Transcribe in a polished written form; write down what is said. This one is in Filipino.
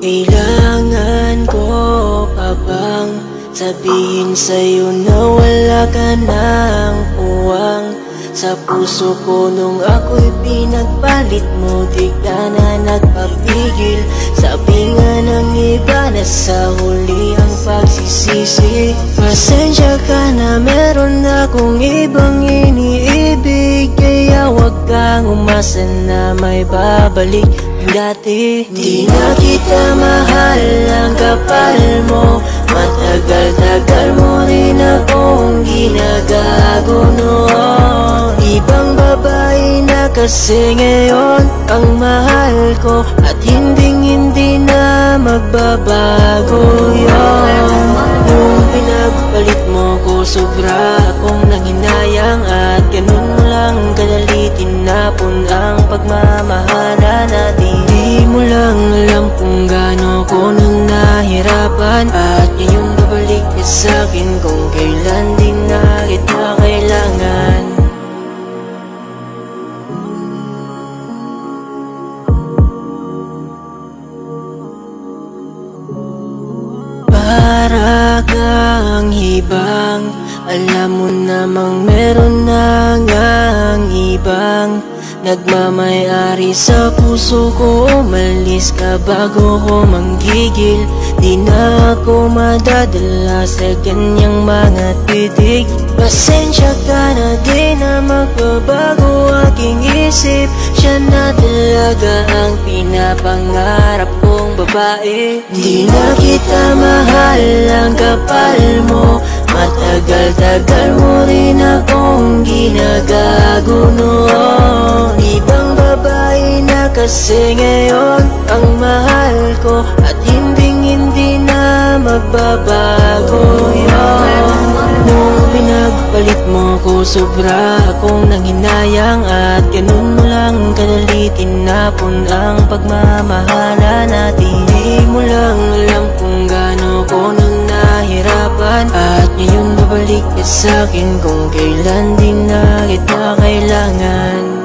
Kailangan ko pa bang sabihin sa'yo na wala ka ng puwang sa puso ko nung ako'y pinagpalit mo? Di ka na nagpapigil. Sabi nga ng iba na sa huli ang pagsisisi. Pasensya ka na meron akong ibang iniibig, kaya wag kang umasa na may babalik dati. Di na kita mahal ang kapal mo, matagal-tagal mo rin akong ginagago noon. Ibang babae na kasi ngayon ang mahal ko, at hindi na magbabago yun. Nung pinagpalit mo ko, sobra akong nanghinayang, at ganun mo lang kadali tinapon ang pagmamahala natin. Di mo lang alam kung gaano ko nang nahirapan, at ngayong babalik ka sa'kin kung kailan din na kita kailangan. Para kang hibang, alam mo namang meron na ngang ibang nagmamayari sa puso ko. Umalis ka bago ko manggigil. Di na ako madadala sa ganyang mga titig. Pasensya ka na, di na magbabago aking isip. Siya na talaga ang pinapangarap kong babae. Di na kita mahal ang kapal mo, matagal-tagal mo rin akong ginagago noon. Ibang babae na kasi ngayon ang mahal ko, at hindi na magbabago yun. Nung pinagpalit mo ko, sobra akong nanghinayang, at ganun mo lang kadali tinapon ang pagmamahala natin. Di mo lang alam kung gaano ko nang nahirapan, at ngayon babalik ka sa'kin kung kailan din na kita kailangan.